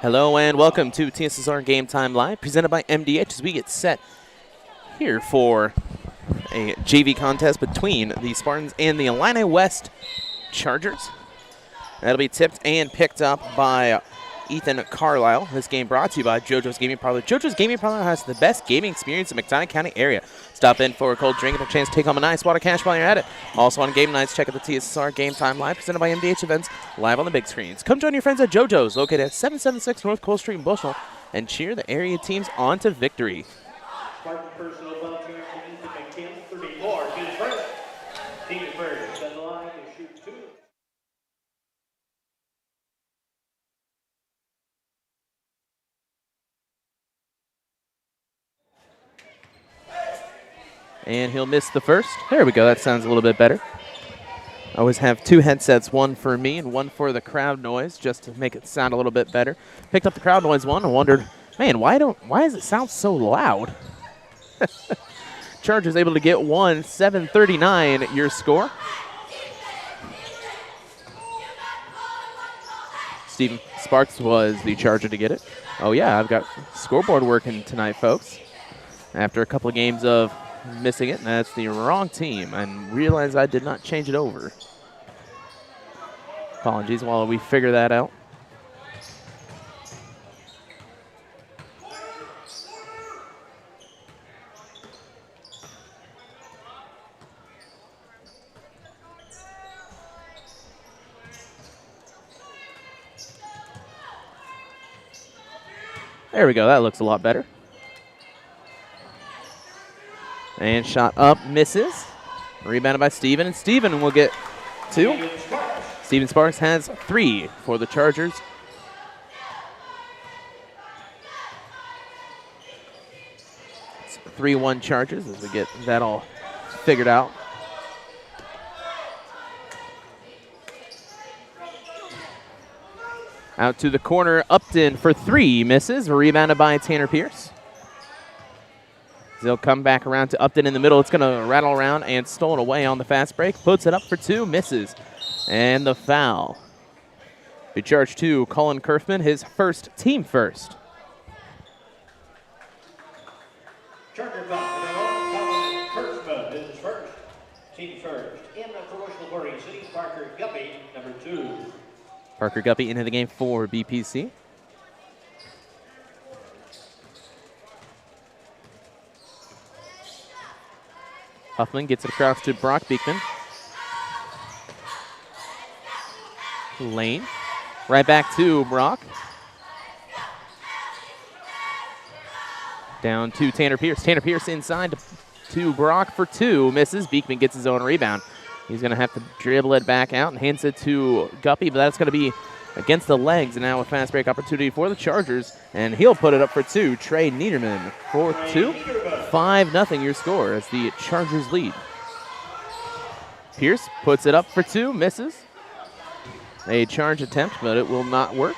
Hello and welcome to TSSR Game Time Live, presented by MDH as we get set here for a JV contest between the Spartans and the Illini West Chargers. That'll be tipped and picked up by Ethan Carlisle. This game brought to you by JoJo's Gaming Parlor. JoJo's Gaming Parlor has the best gaming experience in McDonough County area. Stop in for a cold drink and a chance to take home a nice water cash while you're at it. Also on game nights, check out the TSSR Game Time Live, presented by MDH Events, live on the big screens. Come join your friends at JoJo's, located at 776 North Cole Street in Bushnell, and cheer the area teams on to victory. Spartan personal volunteer Ethan McKim, 34, to the first. Team first, on the line to shoot 2. And he'll miss the first. There we go. That sounds a little bit better. I always have two headsets, one for me and one for the crowd noise, just to make it sound a little bit better. Picked up the crowd noise one and wondered, man, why does it sound so loud? Chargers able to get one, 7:39 your score. Steven Sparks was the Charger to get it. Oh yeah, I've got scoreboard working tonight, folks. After a couple of games of missing it, and that's the wrong team, and realized I did not change it over. Apologies while we figure that out. There we go, that looks a lot better. And shot up, misses. Rebounded by Steven, and Steven will get 2. Steven Sparks has 3 for the Chargers. It's 3-1 Chargers as we get that all figured out. Out to the corner, Upton for 3, misses. Rebounded by Tanner Pierce. They'll come back around to Upton in the middle. It's going to rattle around and stolen away on the fast break. Puts it up for 2, misses. And the foul. We charge to Colin Kerfman, his first, team first. Charger foul, Colin Kurtzman is first. Team first. In the Bushnell-Prairie City, Parker Guppy, number 2. Parker Guppy into the game for BPC. Huffman gets it across to Brock Beekman. Lane. Right back to Brock. Down to Tanner Pierce. Tanner Pierce inside to Brock for 2. Misses. Beekman gets his own rebound. He's going to have to dribble it back out and hands it to Guppy, but that's going to be against the legs. And now a fast break opportunity for the Chargers. And he'll put it up for 2. Trey Niederman for 2. 5-0 your score as the Chargers lead. Pierce puts it up for 2, misses. A charge attempt, but it will not work.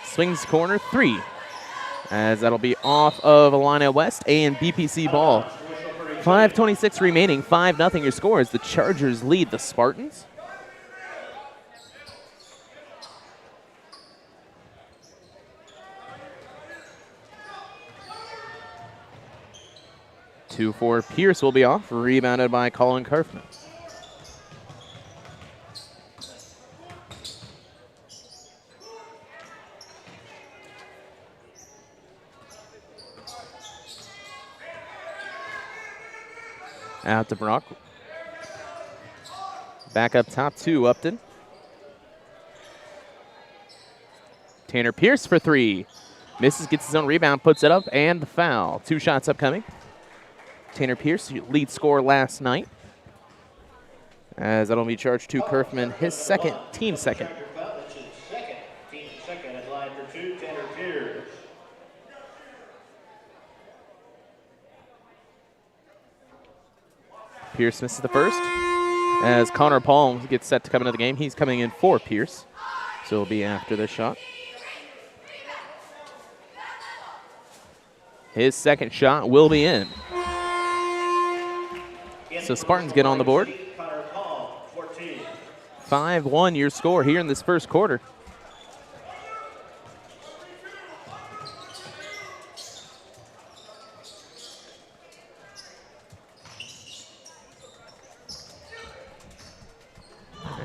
Swings corner 3, as that'll be off of Illini West and BPC ball. 5:26 remaining, 5-0 your score as the Chargers lead the Spartans. Two for Pierce will be off, rebounded by Colin Kerfman. Out to Brock. Back up top to Upton. Tanner Pierce for 3. Misses, gets his own rebound, puts it up, and the foul. 2 shots upcoming. Tanner Pierce, lead scorer last night. As that'll be charged to Kerfman, his second, team second. Team second at line for 2, Tanner Pierce. Pierce misses the first. As Connor Palm gets set to come into the game, he's coming in for Pierce. So it'll be after this shot. His second shot will be in. So Spartans get on the board. 5-1 your score here in this first quarter.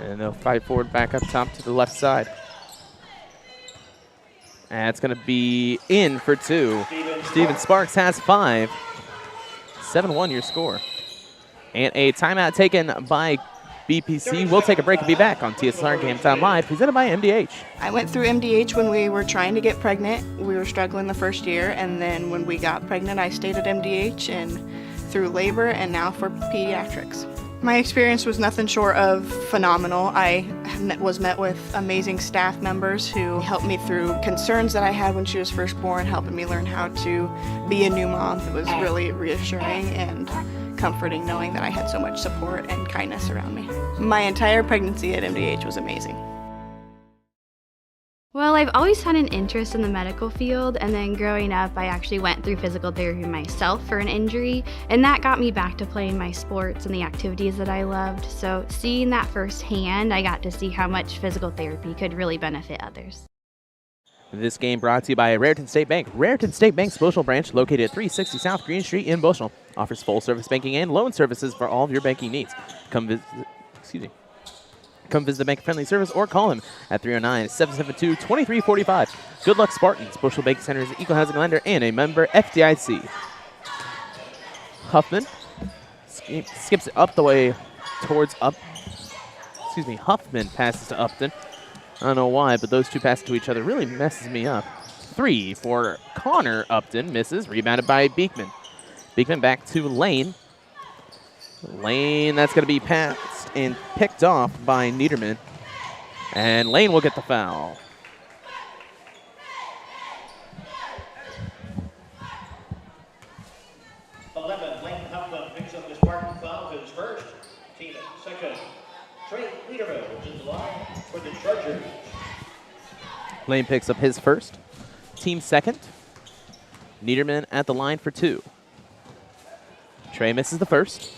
And they'll fight forward back up top to the left side. And it's going to be in for 2. Steven Sparks has 5. 7-1 your score. And a timeout taken by BPC. We'll take a break and be back on TSSR Game Time Live, presented by MDH. I went through MDH when we were trying to get pregnant. We were struggling the first year, and then when we got pregnant, I stayed at MDH and through labor and now for pediatrics. My experience was nothing short of phenomenal. I was met with amazing staff members who helped me through concerns that I had when she was first born, helping me learn how to be a new mom. It was really reassuring and comforting knowing that I had so much support and kindness around me. My entire pregnancy at MDH was amazing. Well, I've always had an interest in the medical field, and then growing up, I actually went through physical therapy myself for an injury, and that got me back to playing my sports and the activities that I loved. So seeing that firsthand, I got to see how much physical therapy could really benefit others. This game brought to you by Raritan State Bank. Raritan State Bank's Bushnell branch, located at 360 South Green Street in Bushnell, offers full-service banking and loan services for all of your banking needs. Come visit the bank-friendly service or call him at 309-772-2345. Good luck, Spartans. Bushnell Bank Center is an equal housing lender and a member FDIC. Huffman skips it up the way towards Huffman passes to Upton. I don't know why, but those two passes to each other really messes me up. 3 for Connor. Upton misses, rebounded by Beekman. Beekman back to Lane. Lane, that's going to be passed and picked off by Niederman. And Lane will get the foul. Lane Huffman picks up the Spartan foul, his first, team second. Trey Niederman is in the line for the Chargers. Lane picks up his first, team second. Niederman at the line for 2. Trey misses the first.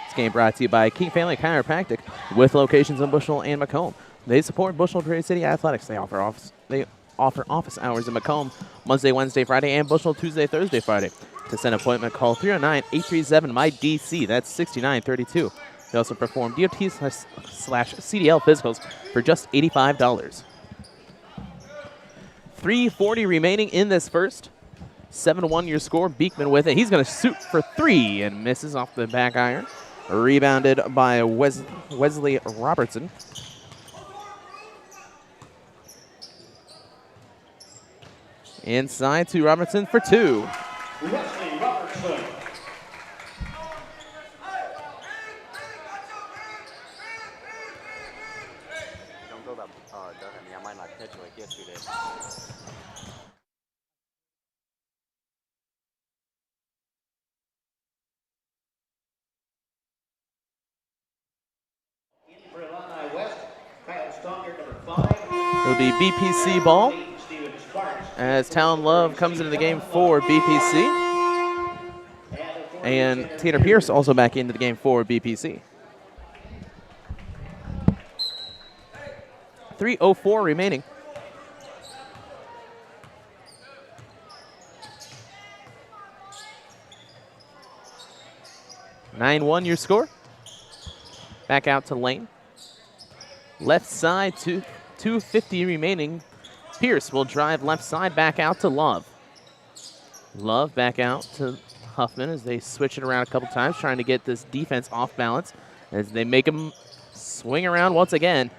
This game brought to you by King Family Chiropractic with locations in Bushnell and Macomb. They support Bushnell-Prairie City athletics. They offer office hours in Macomb Monday, Wednesday, Friday, and Bushnell Tuesday, Thursday, Friday. To set an appointment, call 309-837-MY-DC. That's 6932. They also perform DOT/CDL physicals for just $85. 3:40 remaining in this first. 7-1 your score. Beekman with it. He's going to shoot for 3 and misses off the back iron. Rebounded by Wesley Robertson. Inside to Robertson for 2. Wesley Robertson. Don't go that I might not catch you like yesterday. In for Illini West, Kyle Stonger, number 5. It'll be BPC ball as Talon Love comes into the game for BPC. And Tanner Pierce also back into the game for BPC. 3:04 remaining. (9-1) your score. Back out to Lane. Left side to 2:50 remaining. Pierce will drive left side back out to Love. Love back out to Huffman as they switch it around a couple times, trying to get this defense off balance as they make him swing around once again.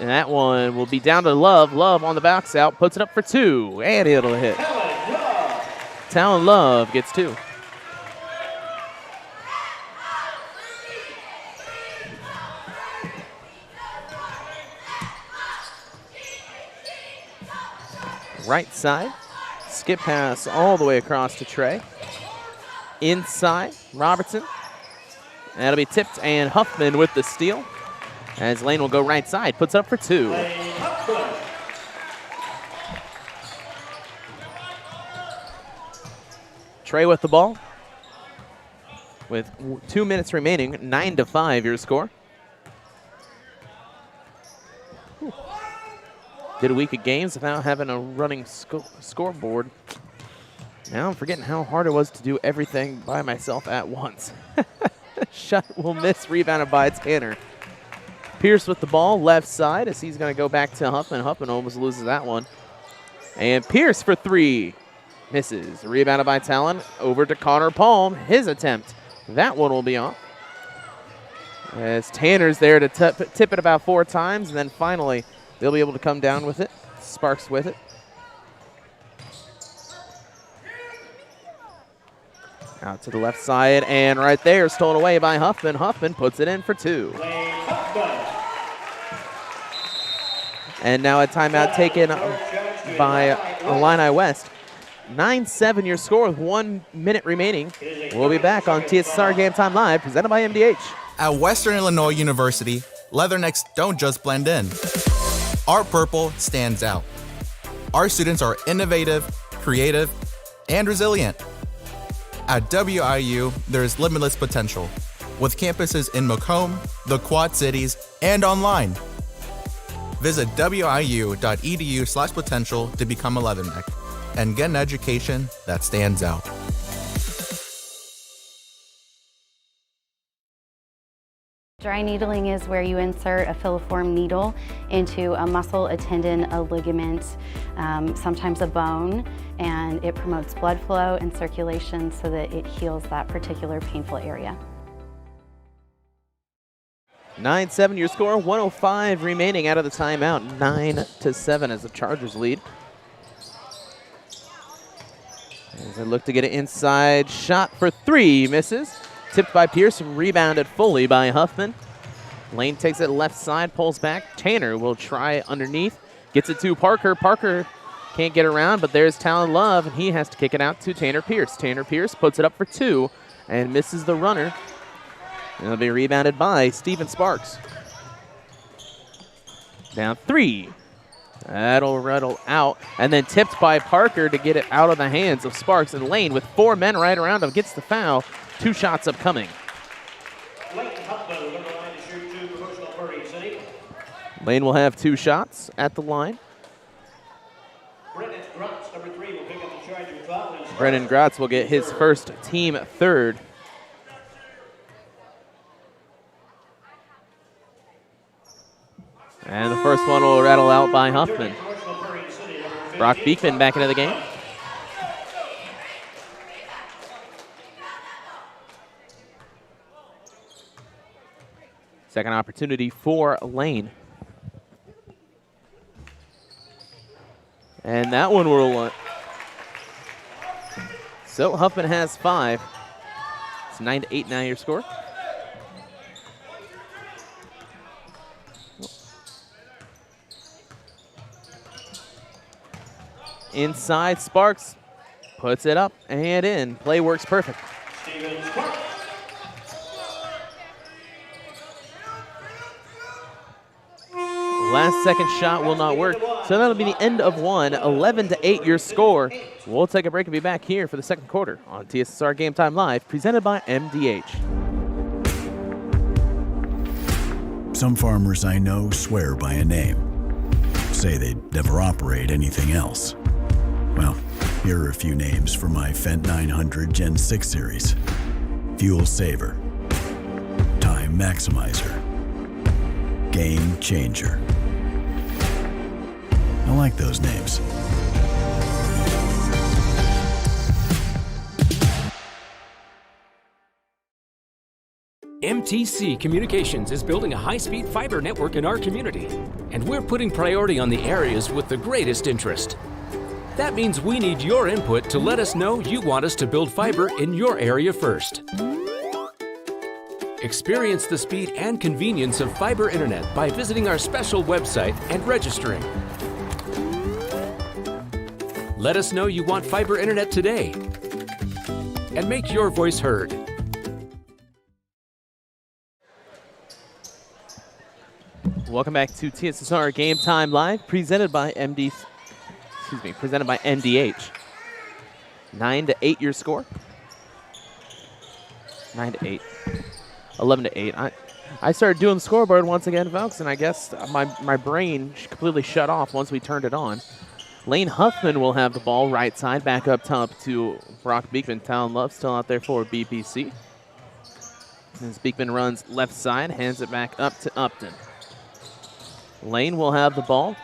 And that one will be down to Love. Love on the box out, puts it up for 2, and it'll hit. Talon Love gets 2. Right side, skip pass all the way across to Trey. Inside, Robertson. That'll be tipped, and Huffman with the steal. As Lane will go right side, puts up for 2. Trey with the ball. With 2 minutes remaining, 9-5 your score. Whew. Did a week of games without having a running scoreboard. Now I'm forgetting how hard it was to do everything by myself at once. Shot will miss, rebounded by Tanner. Pierce with the ball, left side, as he's going to go back to Huffman. Huffman almost loses that one. And Pierce for three. Misses. Rebounded by Talon. Over to Connor Palm. His attempt. That one will be off. As Tanner's there to tip it about 4 times, and then finally they'll be able to come down with it. Sparks with it. Out to the left side, and right there, stolen away by Huffman. Huffman puts it in for 2. And now a timeout taken by Illini West. 9-7 your score with 1 minute remaining. We'll be back on TSSR Game Time Live, presented by MDH. At Western Illinois University, Leathernecks don't just blend in. Our purple stands out. Our students are innovative, creative, and resilient. At WIU, there's limitless potential, with campuses in Macomb, the Quad Cities, and online. Visit wiu.edu/potential to become a Leatherneck and get an education that stands out. Dry needling is where you insert a filiform needle into a muscle, a tendon, a ligament, sometimes a bone, and it promotes blood flow and circulation so that it heals that particular painful area. 9-7 your score, 1:05 remaining out of the timeout. 9-7 as the Chargers lead. As they look to get it inside, shot for 3, misses. Tipped by Pierce, rebounded fully by Huffman. Lane takes it left side, pulls back. Tanner will try underneath. Gets it to Parker. Parker can't get around, but there's Talon Love, and he has to kick it out to Tanner Pierce. Tanner Pierce puts it up for 2 and misses the runner. It'll be rebounded by Steven Sparks. Down 3. That'll rattle out, and then tipped by Parker to get it out of the hands of Sparks. And Lane, with 4 men right around him, gets the foul. 2 shots upcoming. Lane will have 2 shots at the line. Brennan Gratz will get his first team 3rd. And the first one will rattle out by Huffman. Brock Beekman back into the game. Second opportunity for Lane. And that one will. So Huffman has 5. It's 9-8 now your score. Inside, Sparks puts it up and in. Play works perfect. Last second shot will not work. So that'll be the end of one. 11-8 your score. We'll take a break and be back here for the second quarter on TSSR Game Time Live, presented by MDH. Some farmers I know swear by a name. Say they'd never operate anything else. Well, here are a few names for my Fendt 900 Gen 6 series. Fuel Saver, Time Maximizer, Game Changer. I like those names. MTC Communications is building a high-speed fiber network in our community, and we're putting priority on the areas with the greatest interest. That means we need your input to let us know you want us to build fiber in your area first. Experience the speed and convenience of fiber internet by visiting our special website and registering. Let us know you want fiber internet today, and make your voice heard. Welcome back to TSSR Game Time Live, presented by MDH. 9-8 your score. 9-8. 11-8. I started doing the scoreboard once again, folks, and I guess my brain completely shut off once we turned it on. Lane Huffman will have the ball right side, back up top to Brock Beekman. Talon Love still out there for BPC. As Beekman runs left side, hands it back up to Upton. Lane will have the ball.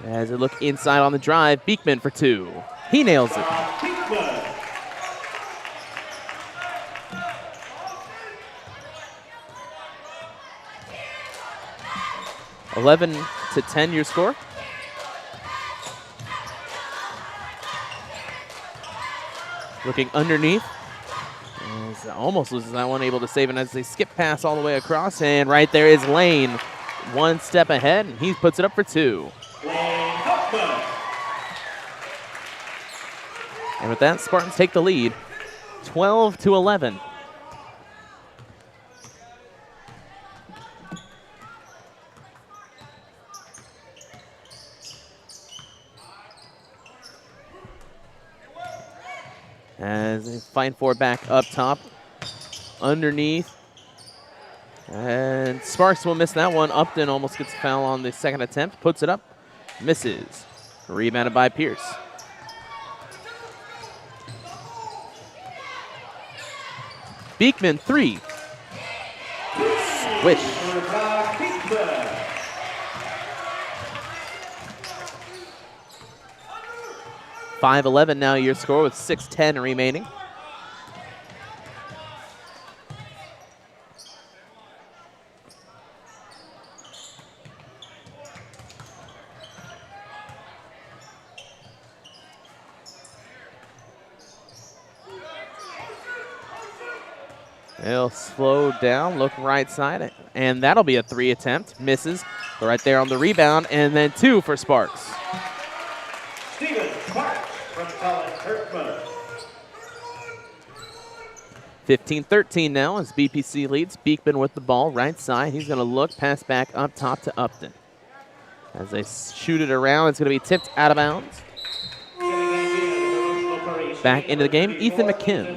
As it look inside on the drive, Beekman for 2. He nails it. 11-10 your score. Looking underneath. Almost loses that one, able to save it as they skip pass all the way across. And right there is Lane. One step ahead, and he puts it up for 2. And with that, Spartans take the lead, 12-11. As they fight for it back up top, underneath. And Sparks will miss that one. Upton almost gets a foul on the second attempt, puts it up, misses. Rebounded by Pierce. Beekman 3. Swish. 5-11 now your score with 6:10 remaining. They'll slow down, look right side, and that'll be a 3 attempt. Misses, but right there on the rebound, and then 2 for Sparks. Steven Sparks from College Kirkman. 15-13 now as BPC leads. Beekman with the ball, right side. He's going to look, pass back up top to Upton. As they shoot it around, it's going to be tipped out of bounds. Back into the game, Ethan McKim.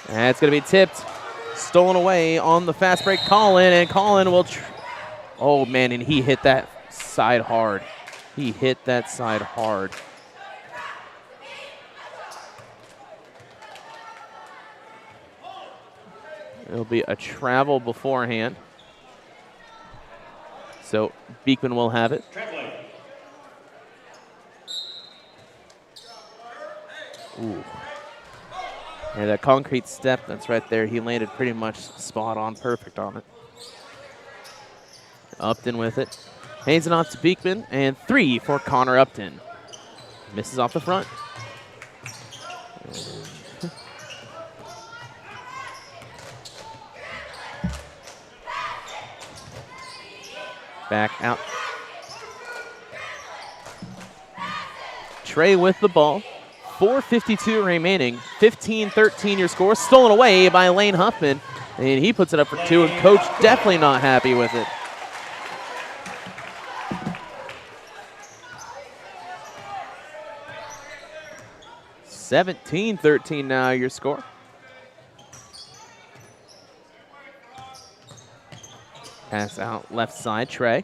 And it's going to be tipped, stolen away on the fast break. Colin, and Colin will, oh man, and he hit that side hard. He hit that side hard. It'll be a travel beforehand. So Beekman will have it. Ooh. And that concrete step that's right there, he landed pretty much spot on, perfect on it. Upton with it. Hands it off to Beekman, and 3 for Connor Upton. Misses off the front. Back out. Trey with the ball. 4:52 remaining. 15-13 your score. Stolen away by Lane Huffman. And he puts it up for 2, and coach definitely not happy with it. (17-13) now your score. Pass out left side, Trey.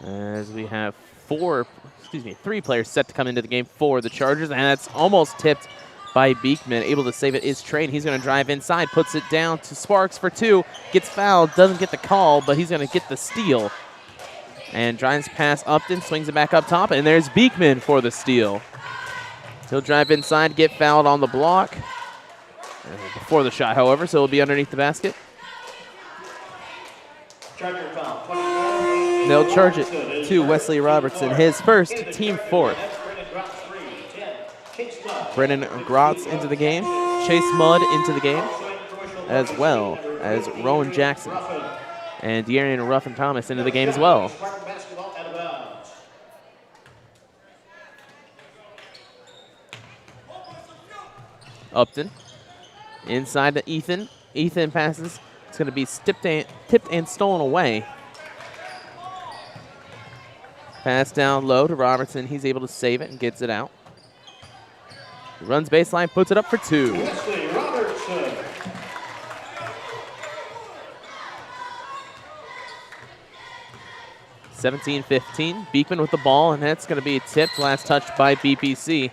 As we have 3 players set to come into the game for the Chargers, and that's almost tipped by Beekman. Able to save it is Trey, and he's going to drive inside, puts it down to Sparks for 2, gets fouled, doesn't get the call, but he's going to get the steal. And drives past Upton, swings it back up top, and there's Beekman for the steal. He'll drive inside, get fouled on the block before the shot, however, so it'll be underneath the basket. Charger foul, 24. They'll charge it to Wesley Robertson, his first, team 4th. Brennan Grotz into the game. Chase Mudd into the game, as well as Rowan Jackson. And De'Arian Ruffin Thomas into the game as well. Upton inside to Ethan. Ethan passes. It's going to be tipped and stolen away. Pass down low to Robertson. He's able to save it and gets it out. Runs baseline, puts it up for 2. Wesley Robertson. 17-15. Beekman with the ball, and that's going to be tipped. Last touch by BPC.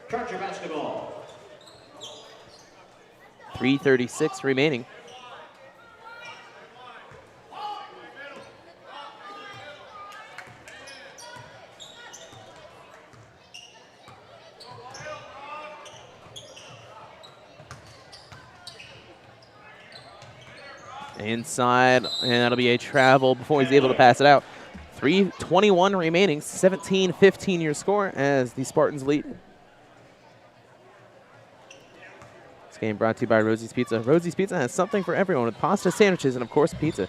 Charger basketball. 3:36 remaining. Inside, and that'll be a travel before he's able to pass it out. 3:21 remaining, 17-15 your score as the Spartans lead. This game brought to you by Rosie's Pizza. Rosie's Pizza has something for everyone with pasta, sandwiches, and of course pizza.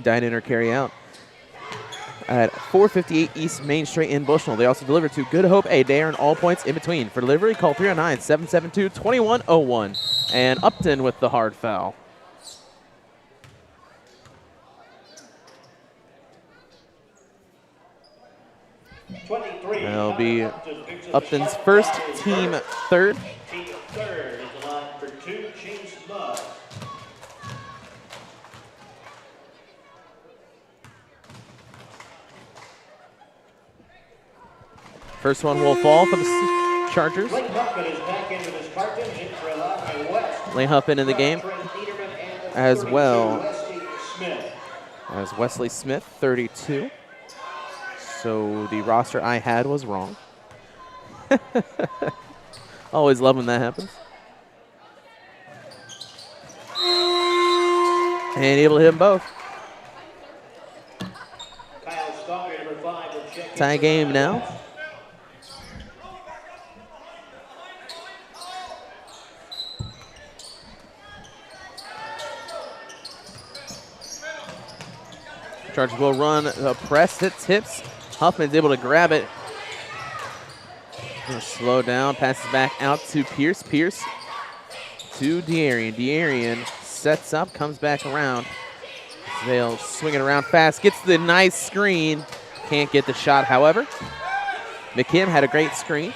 Dine in or carry out at 458 East Main Street in Bushnell. They also deliver to Good Hope, Adair, and all points in between. For delivery, call 309-772-2101. And Upton with the hard foul. That'll be Upton's first, team third. Team third is the line for 2, Chase Mudd. First one will fall for the Chargers. Lane Huffman is back into the Spartans in for Illini West. Lane Huffman in the game as well as Wesley Smith, 32. So the roster I had was wrong. Always love when that happens. And able to hit them both. Kyle Stalker, number 5, will check. Tie game now. Chargers will run the press. It tips. Huffman's able to grab it. Slow down. Passes back out to Pierce. Pierce to De'Arian. De'Arian sets up. Comes back around. They'll swing it around fast. Gets the nice screen. Can't get the shot, however. McKim had a great screen.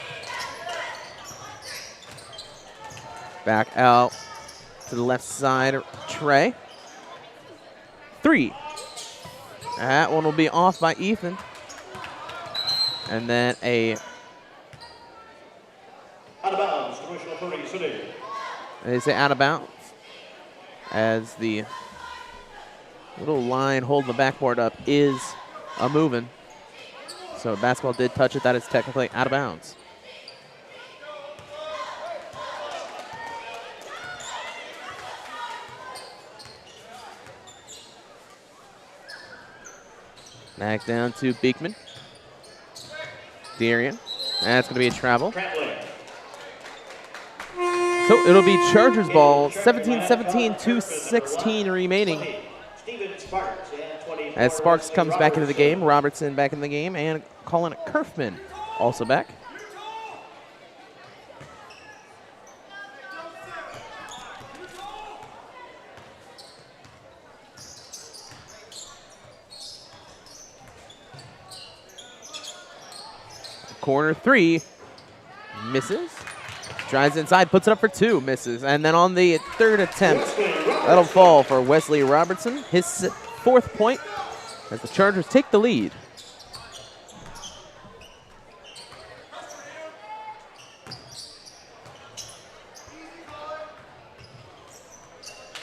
Back out to the left side. Trey. 3. That one will be off by Ethan. And then a out of bounds, Bushnell-Prairie City. They say out of bounds as the little line holding the backboard up is a moving. So basketball did touch it. That is technically out of bounds. Back down to Beekman. De'Arian. That's going to be a travel. So it'll be Chargers ball, 17-17, 2:16 remaining. As Sparks comes back into the game, Robertson back in the game, and Colin Kerfman also back. Corner 3, misses. Drives inside, puts it up for 2, misses. And then on the third attempt, that'll fall for Wesley Robertson. His 4th point as the Chargers take the lead.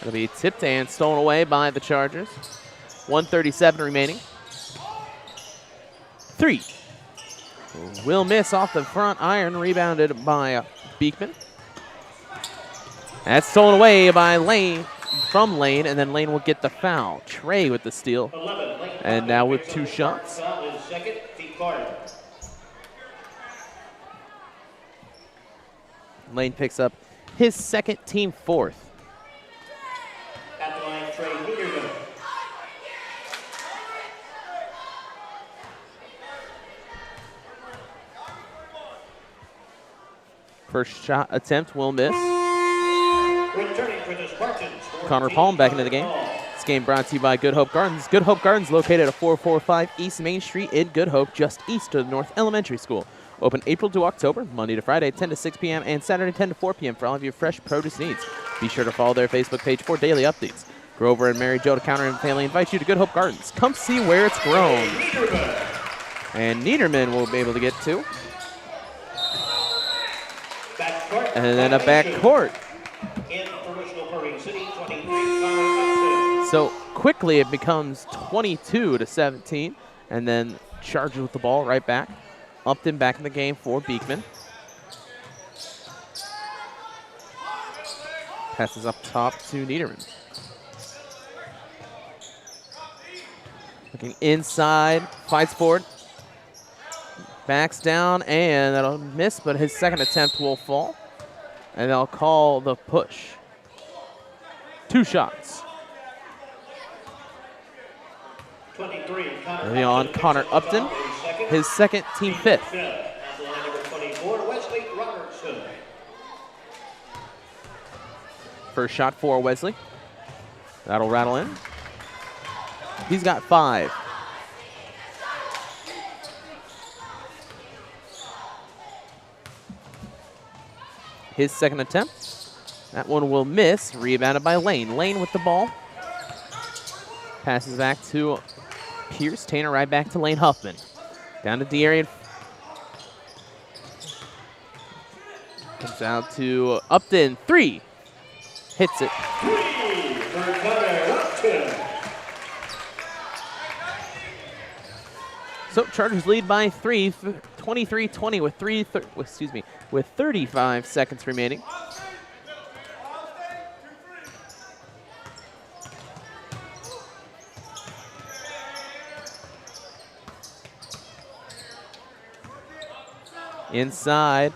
It'll be tipped and stolen away by the Chargers. 1:37 remaining. 3. Will miss off the front iron, rebounded by Beekman. That's stolen away by Lane, from Lane, and then Lane will get the foul. Trey with the steal, and now with 2 shots. Lane picks up his 2nd, team 4th. At the line, Trey Niederman. First shot attempt will miss. Returning for the Spartans. Connor Palm back into the game. This game brought to you by Good Hope Gardens. Good Hope Gardens located at 445 East Main Street in Good Hope, just east of the North Elementary School. Open April to October, Monday to Friday, 10 to 6 p.m. and Saturday, 10 to 4 p.m. for all of your fresh produce needs. Be sure to follow their Facebook page for daily updates. Grover and Mary Jo Counter and family invite you to Good Hope Gardens. Come see where it's grown. And Niederman will be able to get two. And then a back court. So quickly it becomes 22 to 17. And then Chargers with the ball right back. Upton back in the game for Beekman. Passes up top to Niederman. Looking inside, fights forward. Backs down, and that'll miss, but his second attempt will fall. And they'll call the push. 2 shots. Early on, Connor Upton, his second, team 5th. First shot for Wesley. That'll rattle in. He's got 5. His second attempt. That one will miss. Rebounded by Lane. Lane with the ball. Passes back to Pierce. Tanner right back to Lane Huffman. Down to De'Arian. Comes out to Upton. 3. Hits it. 3 for Connor Upton. So Chargers lead by 3, 23-20 with 35 seconds remaining. Inside,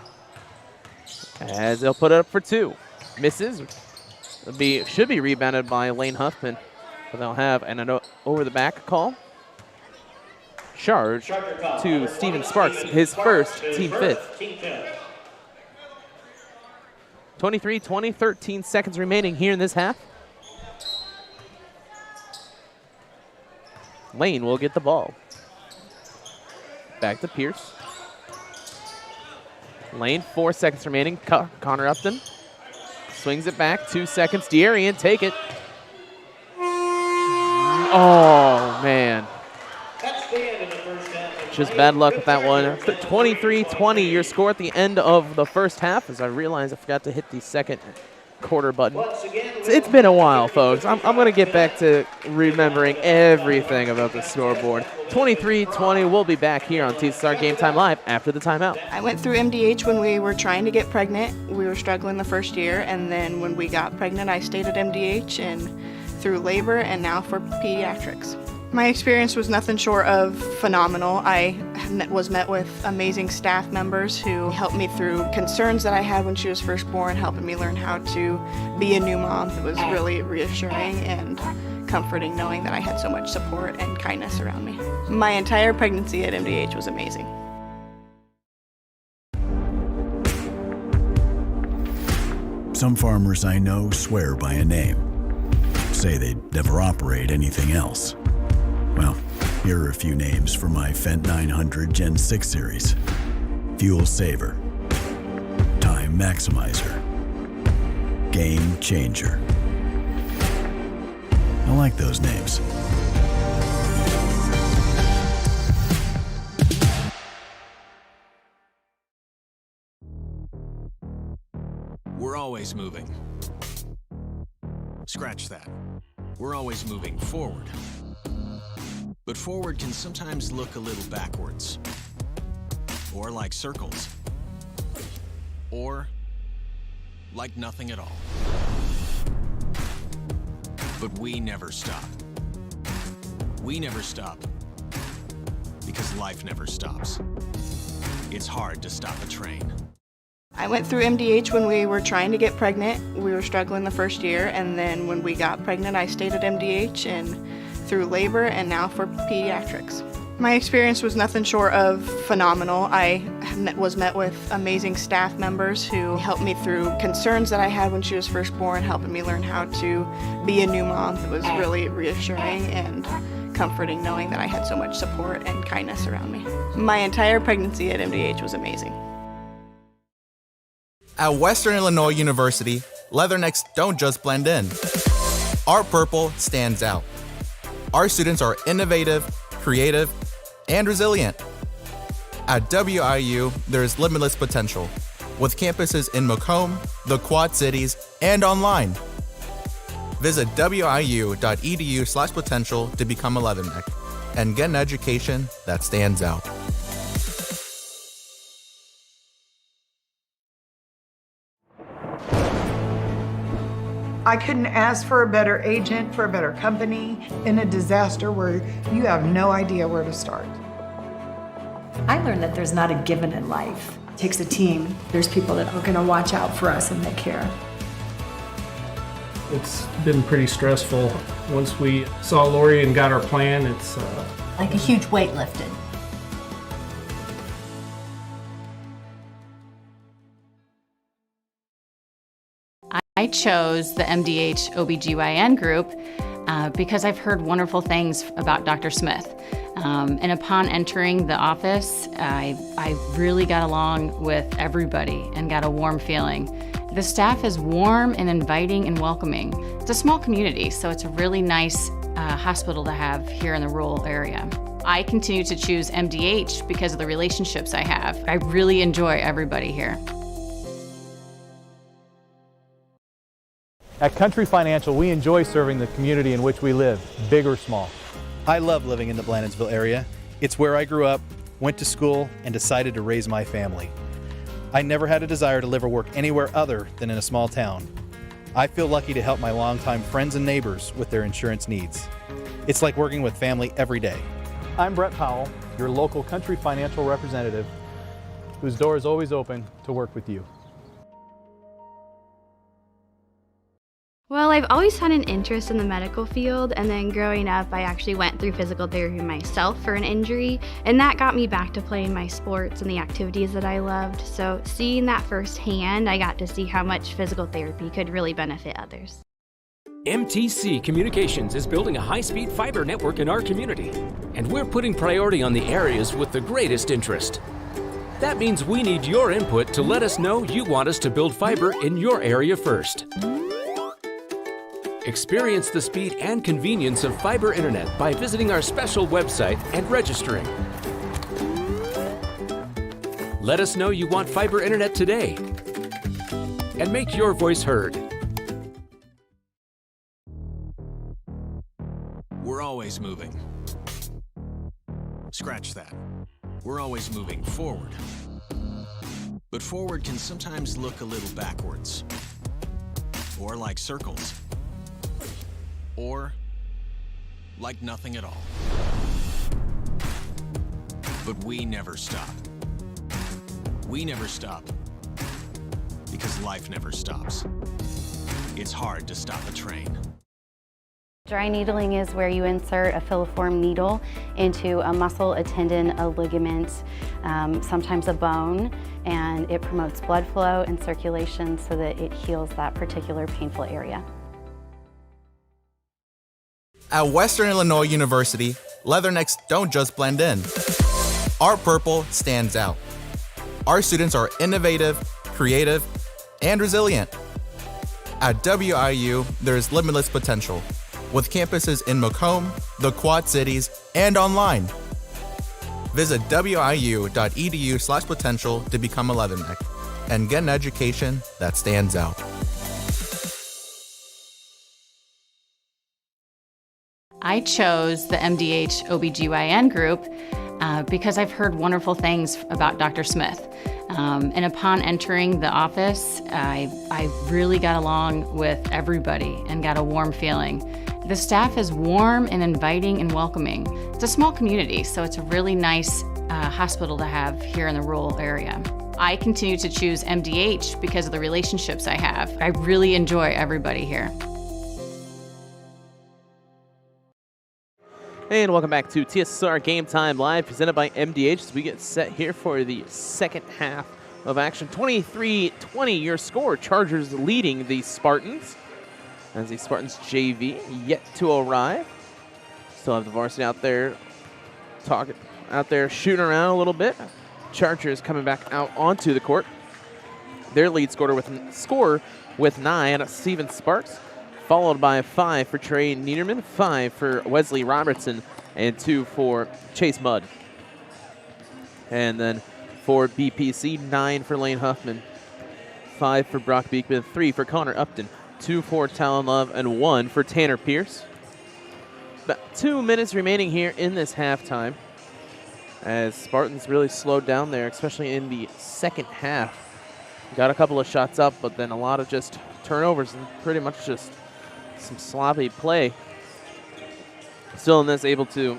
as they'll put it up for 2. Misses. Should be rebounded by Lane Huffman, but they'll have an over the back call. Charge to Steven Sparks, his first, team 5th. 23-20, 13 seconds remaining here in this half. Lane will get the ball. Back to Pierce. Lane, 4 seconds remaining. Connor Upton swings it back, 2 seconds. De'Arian, take it. Oh, man. Just bad luck with that one. 23-20, your score at the end of the first half. As I realized I forgot to hit the second quarter button. It's been a while, folks. I'm going to get back to remembering everything about the scoreboard. 23-20, we'll be back here on TSSR Game Time Live after the timeout. I went through MDH when we were trying to get pregnant. We were struggling the first year, and then when we got pregnant, I stayed at MDH and through labor and now for pediatrics. My experience was nothing short of phenomenal. I was met with amazing staff members who helped me through concerns that I had when she was first born, helping me learn how to be a new mom. It was really reassuring and comforting knowing that I had so much support and kindness around me. My entire pregnancy at MDH was amazing. Some farmers I know swear by a name. Say they'd never operate anything else. Well, here are a few names for my Fendt 900 Gen 6 series. Fuel Saver, Time Maximizer, Game Changer. I like those names. We're always moving. Scratch that. We're always moving forward. But forward can sometimes look a little backwards. Or like circles. Or like nothing at all. But we never stop. We never stop because life never stops. It's hard to stop a train. I went through MDH when we were trying to get pregnant. We were struggling the first year, and then when we got pregnant, I stayed at MDH and through labor and now for pediatrics. My experience was nothing short of phenomenal. I was met with amazing staff members who helped me through concerns that I had when she was first born, helping me learn how to be a new mom. It was really reassuring and comforting knowing that I had so much support and kindness around me. My entire pregnancy at MDH was amazing. At Western Illinois University, leathernecks don't just blend in. Our purple stands out. Our students are innovative, creative, and resilient. At WIU, there is limitless potential, with campuses in Macomb, the Quad Cities, and online. Visit wiu.edu/potential to become a leatherneck and get an education that stands out. I couldn't ask for a better agent, for a better company in a disaster where you have no idea where to start. I learned that there's not a given in life. It takes a team. There's people that are going to watch out for us and that care. It's been pretty stressful. Once we saw Lori and got our plan, it's like a huge weight lifted. I chose the MDH OBGYN group because I've heard wonderful things about Dr. Smith. And upon entering the office, I really got along with everybody and got a warm feeling. The staff is warm and inviting and welcoming. It's a small community, so it's a really nice hospital to have here in the rural area. I continue to choose MDH because of the relationships I have. I really enjoy everybody here. At Country Financial, we enjoy serving the community in which we live, big or small. I love living in the Blandonsville area. It's where I grew up, went to school, and decided to raise my family. I never had a desire to live or work anywhere other than in a small town. I feel lucky to help my longtime friends and neighbors with their insurance needs. It's like working with family every day. I'm Brett Powell, your local Country Financial representative, whose door is always open to work with you. Well, I've always had an interest in the medical field, and then growing up, I actually went through physical therapy myself for an injury, and that got me back to playing my sports and the activities that I loved. So seeing that firsthand, I got to see how much physical therapy could really benefit others. MTC Communications is building a high-speed fiber network in our community, and we're putting priority on the areas with the greatest interest. That means we need your input to let us know you want us to build fiber in your area first. Experience the speed and convenience of fiber internet by visiting our special website and registering. Let us know you want fiber internet today and make your voice heard. We're always moving. Scratch that. We're always moving forward. But forward can sometimes look a little backwards, or like circles, or like nothing at all. But we never stop. We never stop because life never stops. It's hard to stop a train. Dry needling is where you insert a filiform needle into a muscle, a tendon, a ligament, sometimes a bone, and it promotes blood flow and circulation so that it heals that particular painful area. At Western Illinois University, leathernecks don't just blend in. Our purple stands out. Our students are innovative, creative, and resilient. At WIU, there is limitless potential, with campuses in Macomb, the Quad Cities, and online. Visit wiu.edu/potential to become a leatherneck and get an education that stands out. I chose the MDH OBGYN group because I've heard wonderful things about Dr. Smith. And upon entering the office, I really got along with everybody and got a warm feeling. The staff is warm and inviting and welcoming. It's a small community, so it's a really nice hospital to have here in the rural area. I continue to choose MDH because of the relationships I have. I really enjoy everybody here. And welcome back to TSSR Game Time Live, presented by MDH, as we get set here for the second half of action. 23-20 your score. Chargers leading the Spartans, as the Spartans JV yet to arrive. Still have the Varsity out there shooting around a little bit. Chargers coming back out onto the court. Their lead scorer with 9, Steven Sparks, followed by 5 for Trey Niederman, 5 for Wesley Robertson, and 2 for Chase Mudd. And then for BPC, 9 for Lane Huffman, 5 for Brock Beekman, 3 for Connor Upton, 2 for Talon Love, and 1 for Tanner Pierce. About 2 minutes remaining here in this halftime, as Spartans really slowed down there, especially in the second half. Got a couple of shots up, but then a lot of just turnovers and pretty much just some sloppy play. Still in this, able to,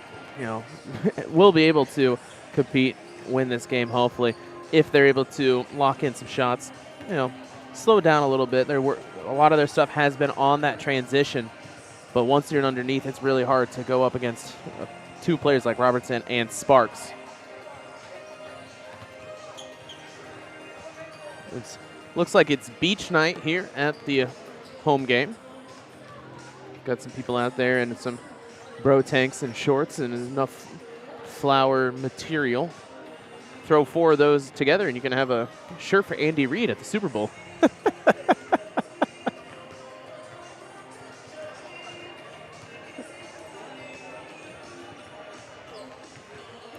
will be able to compete, win this game, hopefully, if they're able to lock in some shots, slow down a little bit. A lot of their stuff has been on that transition, but once you're underneath, it's really hard to go up against 2 players like Robertson and Sparks. Looks like it's beach night here at the home game. Got some people out there in some bro tanks and shorts and enough flower material. Throw 4 of those together and you can have a shirt for Andy Reid at the Super Bowl.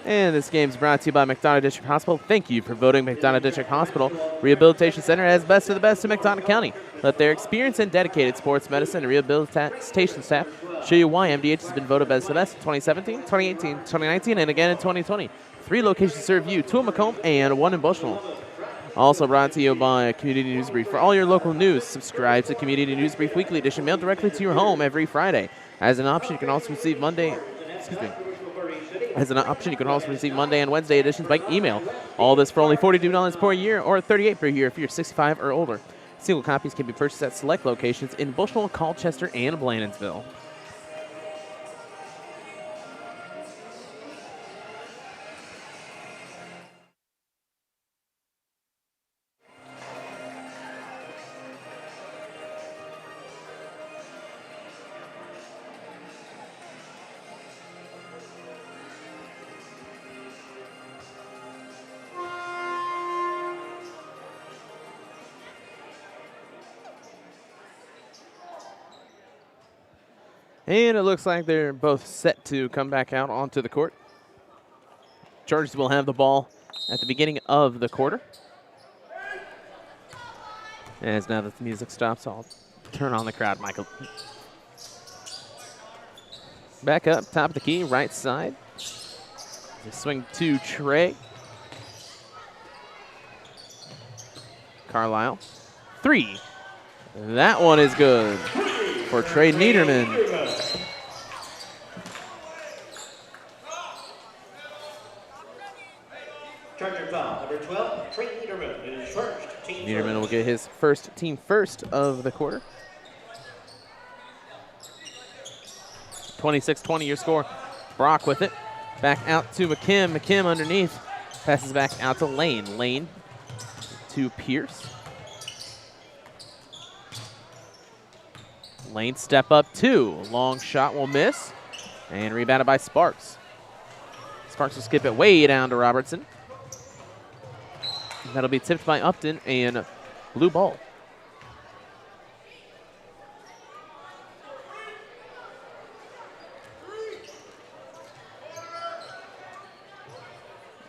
And this game's brought to you by McDonough District Hospital. Thank you for voting McDonough District Hospital Rehabilitation Center as best of the best in McDonough County. Let their experienced and dedicated sports medicine and rehabilitation staff show you why MDH has been voted best of the best in 2017, 2018, 2019, and again in 2020. 3 locations serve you, 2 in Macomb and 1 in Bushnell. Also brought to you by Community News Brief. For all your local news, subscribe to Community News Brief Weekly Edition, mailed directly to your home every Friday. As an option, you can also receive Monday and Wednesday editions by email. All this for only $42 per year or $38 per year if you're 65 or older. Single copies can be purchased at select locations in Bushnell, Colchester, and Blandonsville. And it looks like they're both set to come back out onto the court. Chargers will have the ball at the beginning of the quarter. As now that the music stops, I'll turn on the crowd, Michael. Back up, top of the key, right side. They swing to Trey. Carlisle. 3. That one is good for Trey Niederman. Charger foul, number 12, Trey Niederman is first. Niederman will get his team first of the quarter. 26-20 your score. Brock with it. Back out to McKim. McKim underneath. Passes back out to Lane. Lane to Pierce. Lane step up 2. Long shot will miss. And rebounded by Sparks. Sparks will skip it way down to Robertson. That'll be tipped by Upton and blue ball.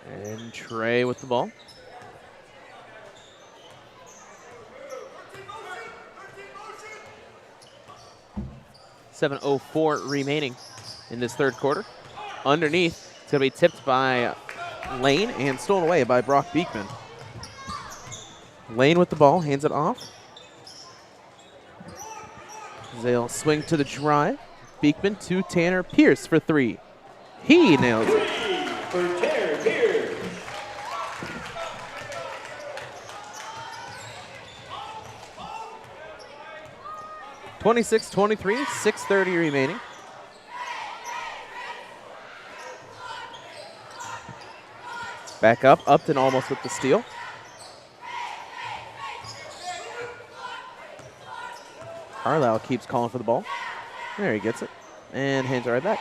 And Trey with the ball. .704 remaining in this third quarter. Underneath, it's going to be tipped by Lane and stolen away by Brock Beekman. Lane with the ball, hands it off. They'll swing to the drive. Beekman to Tanner Pierce for 3. He nails it. For Tanner Pierce. .26-23, 6:30 remaining. Back up. Upton almost with the steal. Carlisle keeps calling for the ball. There he gets it. And hands it right back.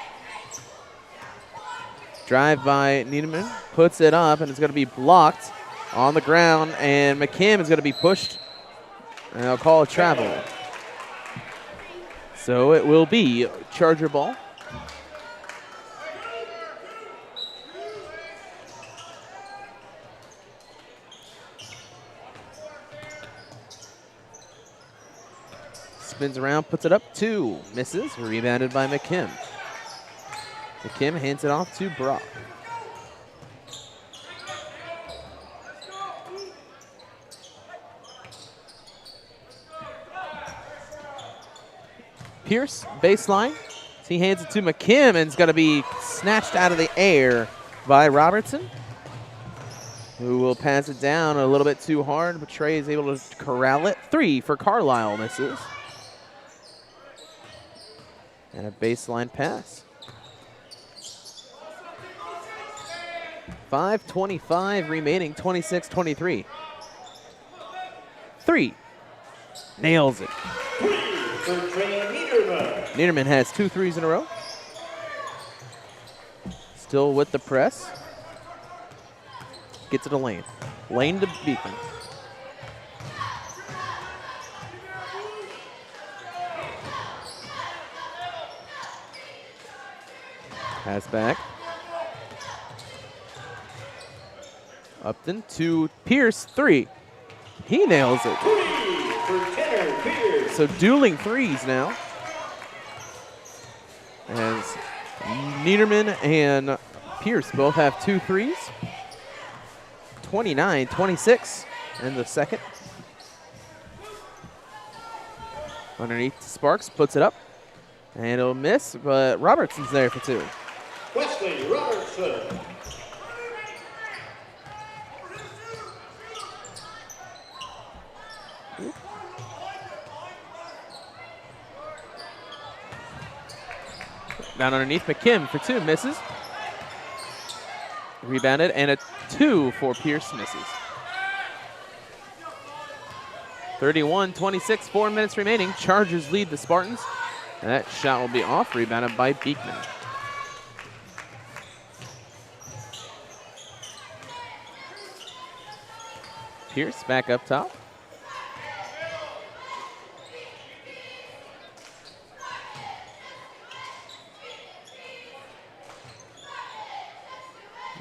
Drive by Niederman. Puts it up, and it's going to be blocked on the ground. And McKim is going to be pushed. And they'll call a travel. So it will be Charger ball. Spins around, puts it up, 2, misses, rebounded by McKim. McKim hands it off to Brock. Pierce, baseline. He hands it to McKim, and it's going to be snatched out of the air by Robertson, who will pass it down a little bit too hard, but Trey is able to corral it. 3 for Carlisle, misses. And a baseline pass. 5:25 remaining, 26-23. 3. Nails it. Niederman has 2 threes in a row. Still with the press. Gets it to Lane. Lane to Beekman. Pass back. Upton to Pierce, 3. He nails it. So dueling threes now. As Niederman and Pierce both have 2 threes. 29-26 in the second. Underneath, Sparks puts it up. And it'll miss, but Robertson's there for 2. Wesley Robertson. Down underneath, McKim for 2, misses. Rebounded, and a 2 for Pierce, misses. 31-26, 4 minutes remaining. Chargers lead the Spartans. And that shot will be off, rebounded by Beekman. Pierce back up top.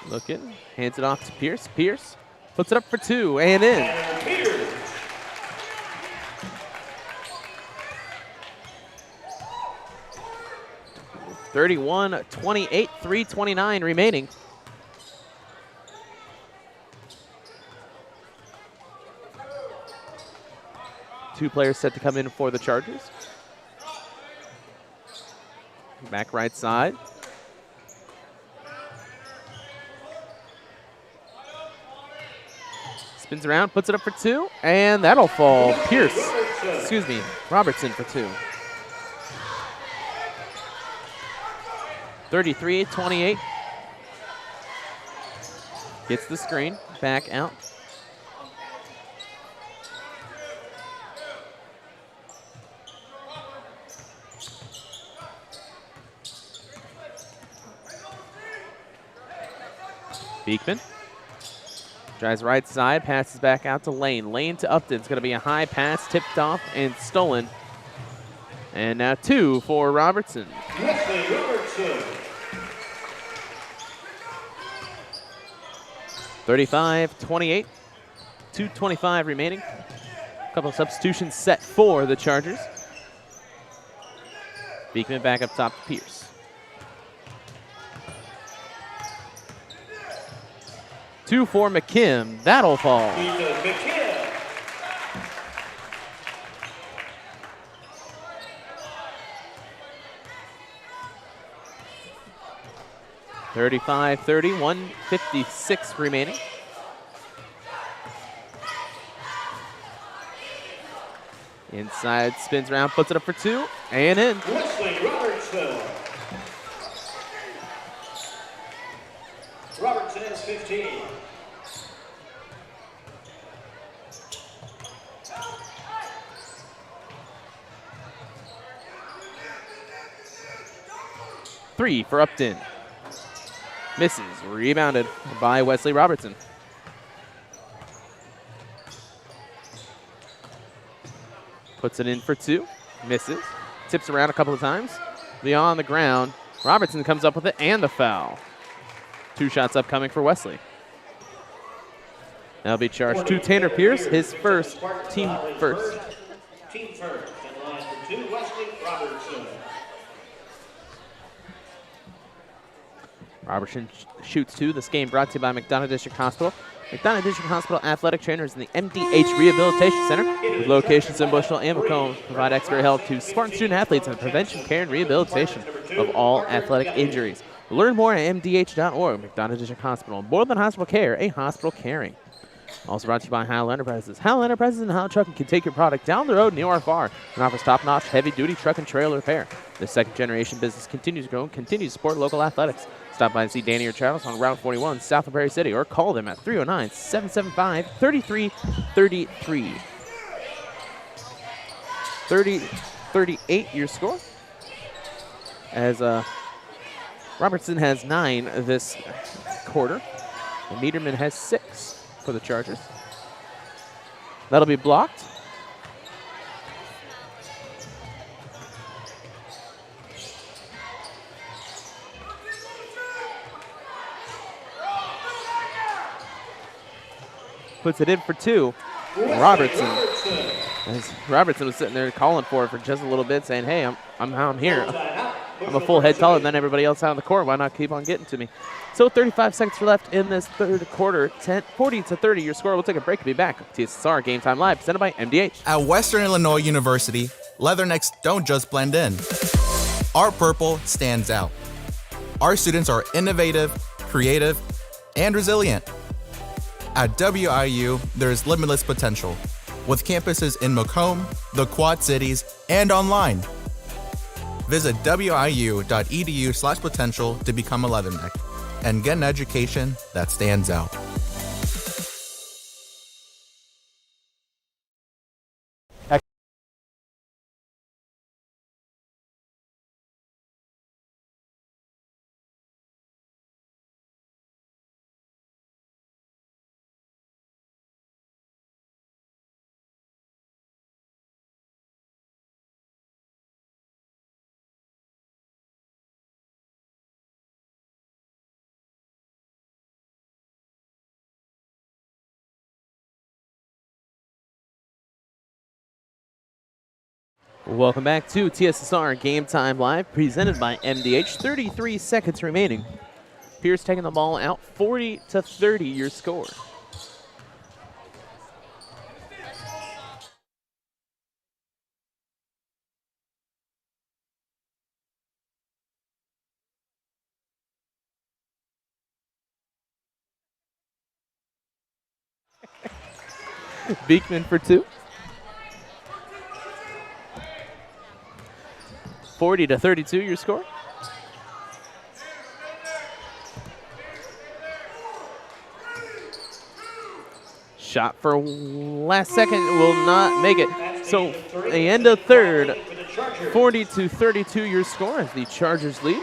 Looking, hands it off to Pierce. Pierce puts it up for 2 and in. 31-28, 3:29 remaining. Two players set to come in for the Chargers. Back right side. Spins around, puts it up for 2, and that'll fall. Robertson for 2. 33-28. Gets the screen, back out. Beekman drives right side, passes back out to Lane. Lane to Upton. It's going to be a high pass, tipped off and stolen. And now 2 for Robertson. 35-28, 2:25 remaining. A couple of substitutions set for the Chargers. Beekman back up top to Pierce. Two for McKim. That'll fall. McKim. 35-30, 1:56 remaining. Inside, spins around, puts it up for 2, and in. Wesley Robertson. Robertson has 15. three for Upton. Misses. Rebounded by Wesley Robertson. Puts it in for two. Misses. Tips around a couple of times. Beyond the ground. Robertson comes up with it and the foul. 2 shots upcoming for Wesley. That'll be charged to Tanner Pierce, his first, team first. Team first. And line for 2, Wesley Robertson. Robertson shoots 2. This game brought to you by McDonough District Hospital. McDonough District Hospital athletic trainers in the MDH Rehabilitation Center, with locations in Bushnell and Macomb, provide expert help to Spartan student athletes in the prevention, care, and rehabilitation of all athletic injuries. Learn more at mdh.org. McDonough District Hospital. More than hospital care, a hospital caring. Also brought to you by Howell Enterprises. Howell Enterprises and Howell Trucking can take your product down the road near or far and offers top-notch heavy-duty truck and trailer repair. The second-generation business continues to grow and continues to support local athletics. Stop by and see Danny or Travis on Route 41 south of Prairie City, or call them at 309-775-3333. 30-38 your score, as Robertson has 9 this quarter, and Niederman has 6 for the Chargers. That'll be blocked. Puts it in for 2. Robertson. As Robertson was sitting there calling for it for just a little bit, saying, hey, I'm here. I'm a full head taller than everybody else out on the court. Why not keep on getting to me? So 35 seconds left in this third quarter. 40-30 your score. We'll take a break and be back. TSSR Game Time Live, presented by MDH. At Western Illinois University, leathernecks don't just blend in. Our purple stands out. Our students are innovative, creative, and resilient. At WIU, there is limitless potential, with campuses in Macomb, the Quad Cities, and online. Visit wiu.edu/potential to become a leatherneck and get an education that stands out. Welcome back to TSSR Game Time Live, presented by MDH. 33 seconds remaining. Pierce taking the ball out, 40-30 your score. Beekman for 2. 40-32 your score. Shot for last second will not make it. So the end of third, 40-32 your score as the Chargers lead.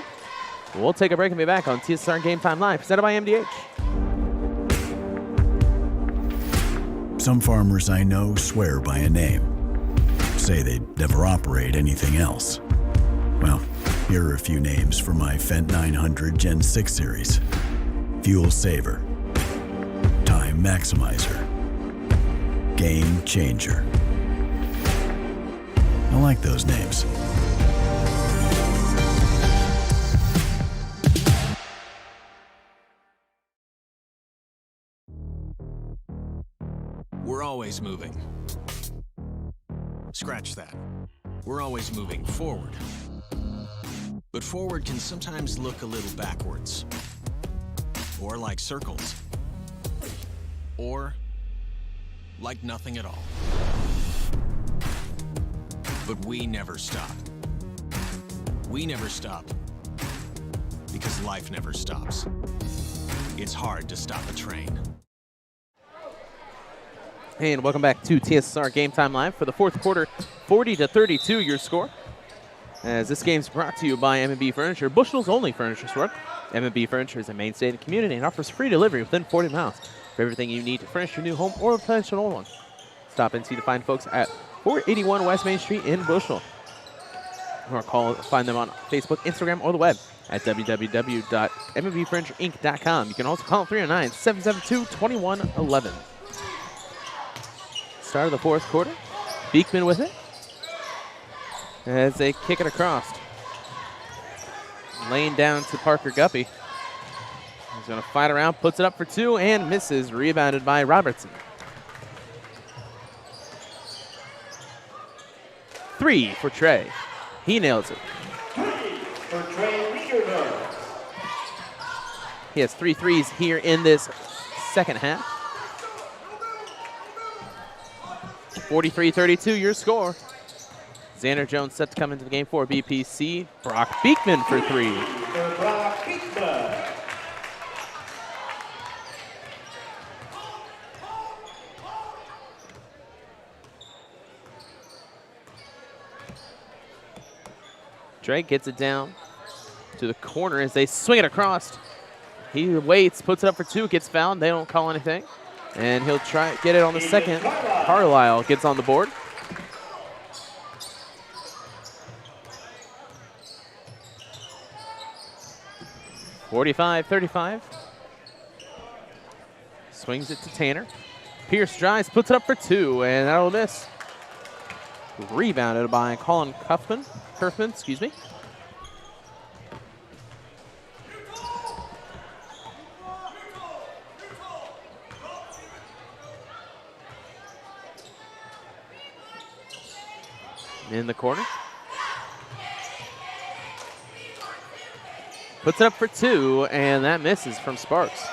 We'll take a break and be back on TSSR Game Time Live, presented by MDH. Some farmers I know swear by a name. Say they'd never operate anything else. Well, here are a few names for my Fendt 900 Gen 6 series. Fuel Saver, Time Maximizer, Game Changer. I like those names. We're always moving. Scratch that. We're always moving forward. But forward can sometimes look a little backwards. Or like circles. Or like nothing at all. But we never stop. We never stop because life never stops. It's hard to stop a train. Hey, and welcome back to TSSR Game Time Live for the fourth quarter. 40-32 your score. As this game's brought to you by M&B Furniture, Bushnell's only furniture store. M&B Furniture is a mainstay in the community and offers free delivery within 40 miles for everything you need to furnish your new home or replenish an old one. Stop and see the fine folks at 481 West Main Street in Bushnell. Or find them on Facebook, Instagram, or the web at www.mbfurnitureinc.com. You can also call 309-772-2111. Start of the fourth quarter. Beekman with it as they kick it across. Lane down to Parker Guppy. He's going to fight around, puts it up for two, and misses. Rebounded by Robertson. 3 for Trey. He nails it. 3 for Trey Liederman. He has 3 threes here in this second half. 43-32, your score. Xander Jones set to come into the game for BPC. Brock Beekman for 3. For Brock Beekman. Drake gets it down to the corner as they swing it across. He waits, puts it up for 2, gets fouled. They don't call anything. And he'll try to get it on the second. Carlisle gets on the board. (45-35). Swings it to Tanner. Pierce drives, puts it up for 2, and that'll miss. Rebounded by Colin Kerfman, excuse me. In the corner. Puts it up for 2, and that misses from Sparks.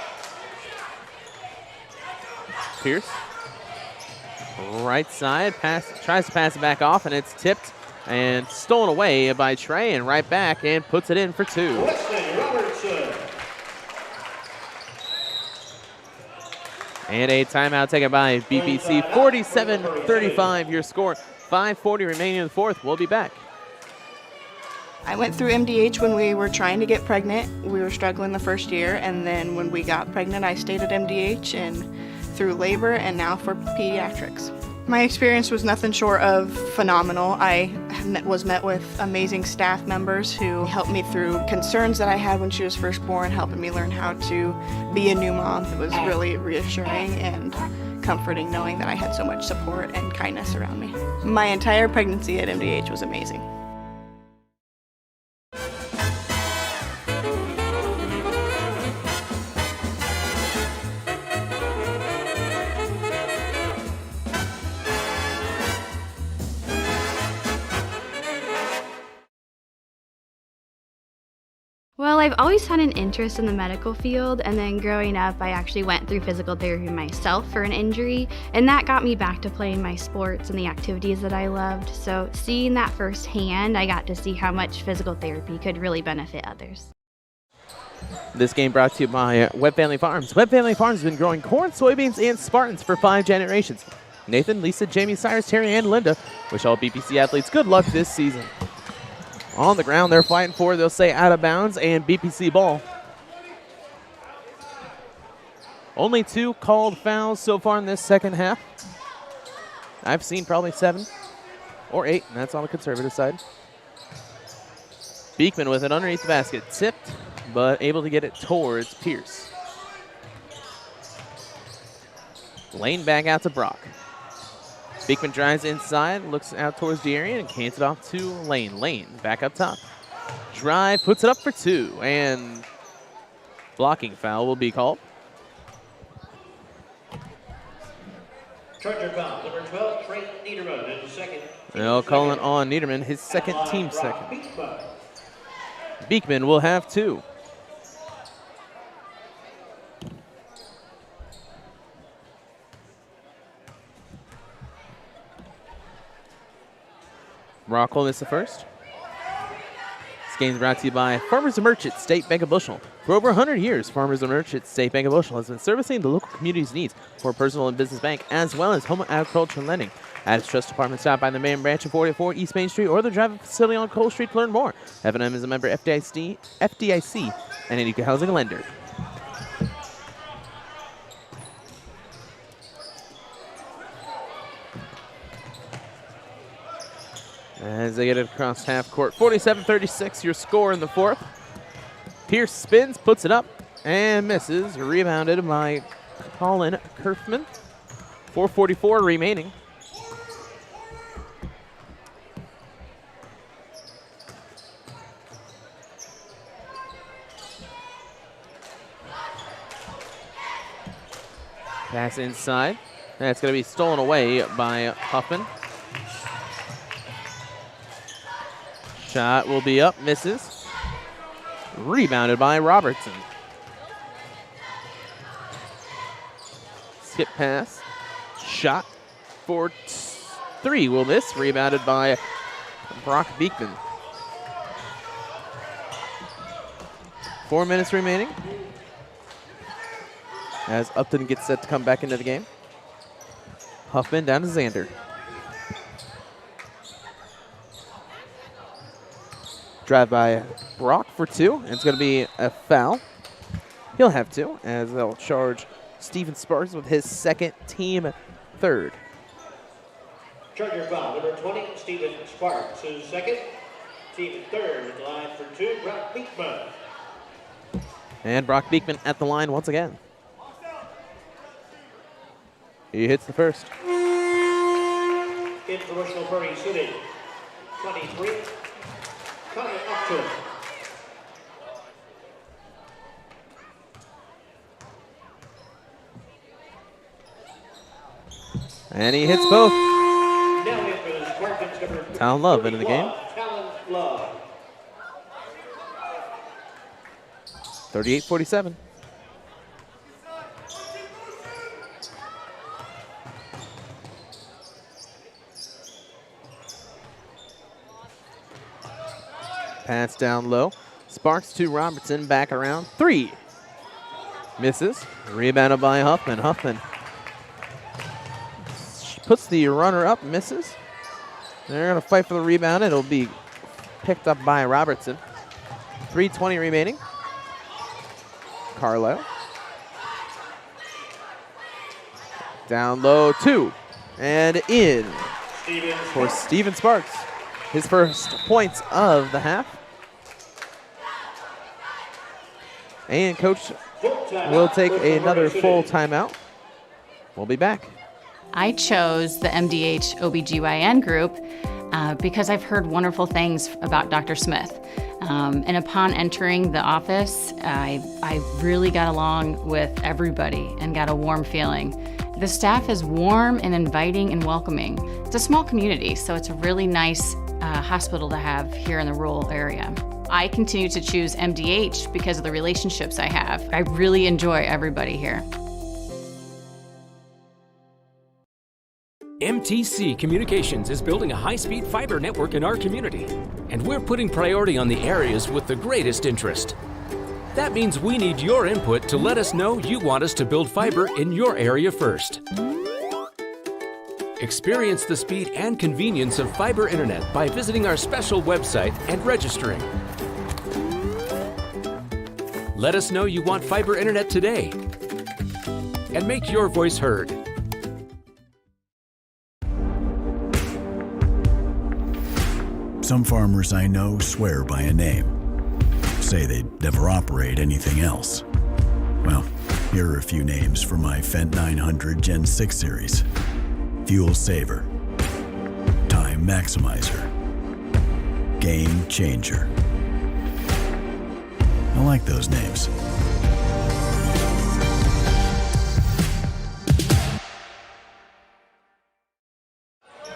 Pierce. Right side, tries to pass it back off, and it's tipped and stolen away by Trey, and right back and puts it in for 2. And a timeout taken by BPC. 47-35 your score. 5:40 remaining in the fourth. We'll be back. I went through MDH when we were trying to get pregnant. We were struggling the first year, and then when we got pregnant, I stayed at MDH and through labor and now for pediatrics. My experience was nothing short of phenomenal. I was met with amazing staff members who helped me through concerns that I had when she was first born, helping me learn how to be a new mom. It was really reassuring and comforting knowing that I had so much support and kindness around me. My entire pregnancy at MDH was amazing. Well, I've always had an interest in the medical field, and then growing up, I actually went through physical therapy myself for an injury, and that got me back to playing my sports and the activities that I loved. So seeing that firsthand, I got to see how much physical therapy could really benefit others. This game brought to you by Webb Family Farms. Webb Family Farms has been growing corn, soybeans, and Spartans for 5 generations. Nathan, Lisa, Jamie, Cyrus, Terry, and Linda wish all BPC athletes good luck this season. On the ground, they're fighting for, they'll say, out of bounds and BPC ball. Only 2 called fouls so far in this second half. I've seen probably 7 or 8, and that's on the conservative side. Beekman with it underneath the basket, tipped, but able to get it towards Pierce. Lane back out to Brock. Beekman drives inside, looks out towards the area, and cans it off to Lane. Lane back up top. Drive, puts it up for 2, and blocking foul will be called. Charger foul, number 12, Trey Niederman, in second. They'll call it on Niederman, his second, team second. Beekman will have 2. Brock will miss the first. This game is brought to you by Farmers and Merchants, State Bank of Bushnell. For over 100 years, Farmers and Merchants, State Bank of Bushnell has been servicing the local community's needs for personal and business bank, as well as home agriculture lending. At its trust department, stop by the main branch of 44 East Main Street or the drive-up facility on Cole Street to learn more. F&M is a member FDIC and an equal housing lender. As they get it across half court, 47-36, your score in the fourth. Pierce spins, puts it up, and misses. Rebounded by Colin Kerfman. 4:44 remaining. Pass inside. That's going to be stolen away by Huffman. Shot will be up, misses. Rebounded by Robertson. Skip pass. Shot for three will miss. Rebounded by Brock Beekman. 4 minutes remaining as Upton gets set to come back into the game. Huffman down to Xander. Drive by Brock for two, and it's going to be a foul. He'll have two, as they'll charge Steven Sparks with his second, team third. Charger foul, number 20, Steven Sparks. His second, team third. Line for two, Brock Beekman. And Brock Beekman at the line once again. He hits the first. In for Bushnell-Prairie City, 23, Connor Upton. And he hits both. Now in for the Spartans, number Talon Love into the game. Talon Love. 38-47. Pass down low. Sparks to Robertson, back around. Three. Misses. Rebounded by Huffman. Huffman puts the runner up, misses. They're going to fight for the rebound. It'll be picked up by Robertson. 3:20 remaining. Carlisle. Down low, two. And in for Steven Sparks. His first points of the half. And coach will take another full timeout. We'll be back. I chose the MDH OBGYN group because I've heard wonderful things about Dr. Smith. And upon entering the office, I really got along with everybody and got a warm feeling. The staff is warm and inviting and welcoming. It's a small community, so it's a really nice hospital to have here in the rural area. I continue to choose MDH because of the relationships I have. I really enjoy everybody here. MTC Communications is building a high-speed fiber network in our community, and we're putting priority on the areas with the greatest interest. That means we need your input to let us know you want us to build fiber in your area first. Experience the speed and convenience of fiber internet by visiting our special website and registering. Let us know you want fiber internet today, and make your voice heard. Some farmers I know swear by a name. Say they'd never operate anything else. Well, here are a few names for my Fendt 900 Gen 6 series. Fuel Saver, Time Maximizer, Game Changer. I like those names.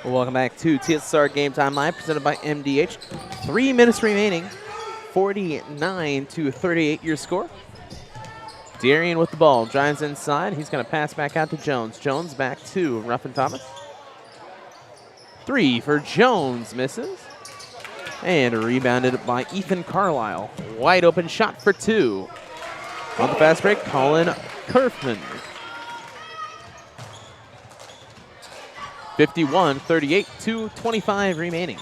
Well, welcome back to TSSR Game Time Live, presented by MDH. 3 minutes remaining, 49-38 your score. Darian with the ball, drives inside. He's going to pass back out to Jones. Jones back to Ruffin Thomas. Three for Jones, misses. And rebounded by Ethan Carlisle. Wide open shot for two. On the fast break, Colin Kerfman. 51-38, 2:25 remaining.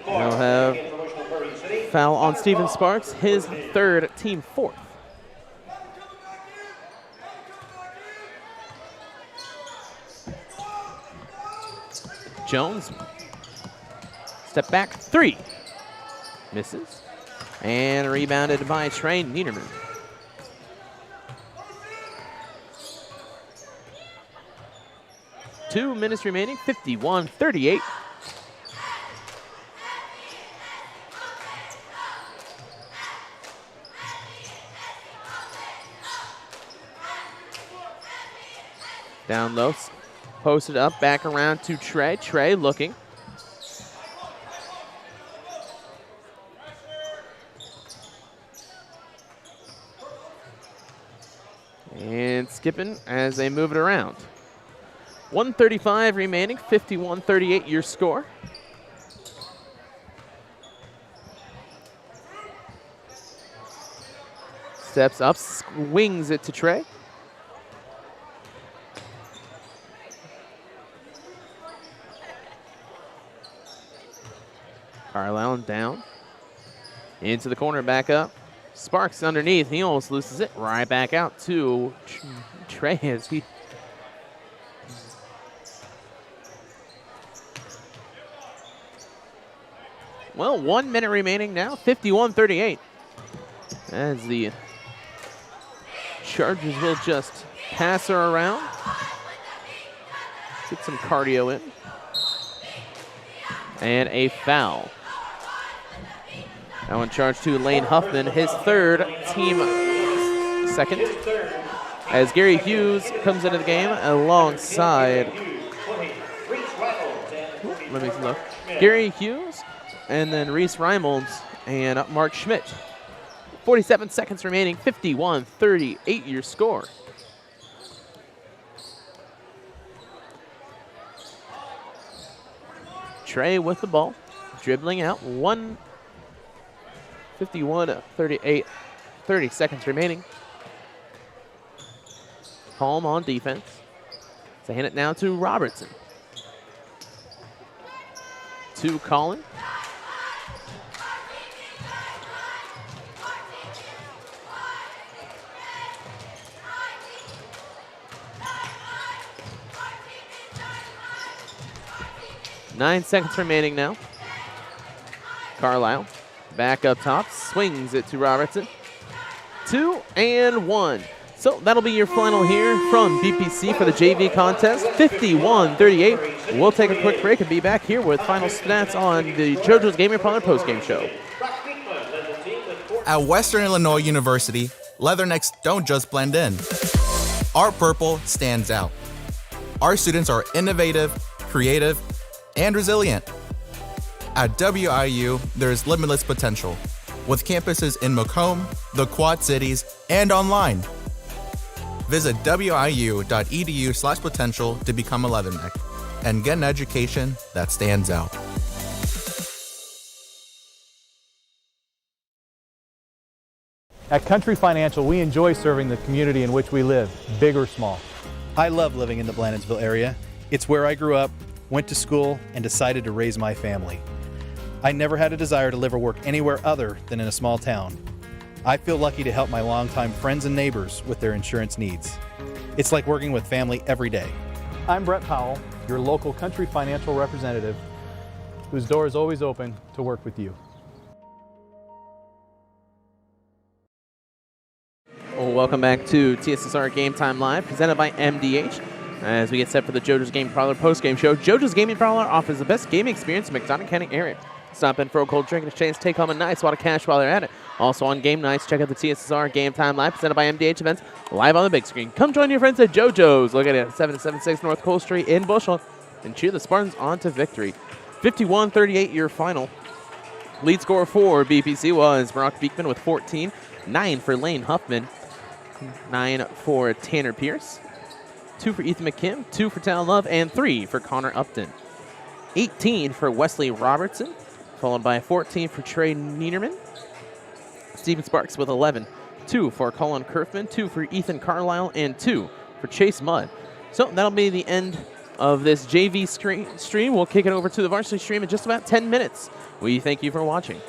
We'll have foul on Stephen Sparks, his third, team fourth. Jones, step back, three. Misses. And rebounded by Trey Niederman. Two minutes remaining, 51-38. Down low, posted up, back around to Trey. Trey looking. And skipping as they move it around. 1:35 remaining, 51-38 your score. Steps up, swings it to Trey. Carlisle down. Into the corner, back up. Sparks underneath. He almost loses it. Right back out to Trey as he... Well, 1 minute remaining now. 51-38. As the Chargers will just pass her around. Get some cardio in. And a foul. That one charged to Lane Huffman, his third, team second. As Gary Hughes comes into the game alongside, let me look, Gary Hughes, and then Reese Reimolds and Mark Schmidt. 47 seconds remaining, 51-38 your score. Trey with the ball, dribbling out, 51-38, 30 seconds remaining. Palm on defense. So hand it now to Robertson. To Collin. Nine seconds remaining now. Carlisle back up top, swings it to Robertson. 2 and 1. So that'll be your final here from BPC for the JV contest, 51-38. We'll take a quick break and be back here with final stats on the JoJo's Gaming Parlor postgame show. At Western Illinois University, leathernecks don't just blend in. Our purple stands out. Our students are innovative, creative, and resilient. At WIU, there's limitless potential, with campuses in Macomb, the Quad Cities, and online. Visit wiu.edu/potential to become a leatherneck and get an education that stands out. At Country Financial, we enjoy serving the community in which we live, big or small. I love living in the Blandonsville area. It's where I grew up, went to school, and decided to raise my family. I never had a desire to live or work anywhere other than in a small town. I feel lucky to help my longtime friends and neighbors with their insurance needs. It's like working with family every day. I'm Brett Powell, your local Country Financial representative, whose door is always open to work with you. Well, welcome back to TSSR Game Time Live, presented by MDH. As we get set for the JoJo's Gaming Parlor post-game show, JoJo's Gaming Parlor offers the best gaming experience in the McDonough County area. Stop in for a cold drink and a chance to take home a nice wad of cash while they're at it. Also on game nights, check out the TSSR Game Time Live, presented by MDH events, live on the big screen. Come join your friends at JoJo's, located at 776 North Cole Street in Bushnell, and cheer the Spartans on to victory. 51-38 your final. Lead scorer for BPC was Brock Beekman with 14, 9 for Lane Huffman, 9 for Tanner Pierce. 2 for Ethan McKim, 2 for Talon Love, and 3 for Connor Upton. 18 for Wesley Robertson, followed by 14 for Trey Niederman. Steven Sparks with 11. 2 for Colin Kerfman, 2 for Ethan Carlisle, and 2 for Chase Mudd. So that'll be the end of this JV stream. We'll kick it over to the varsity stream in just about 10 minutes. We thank you for watching.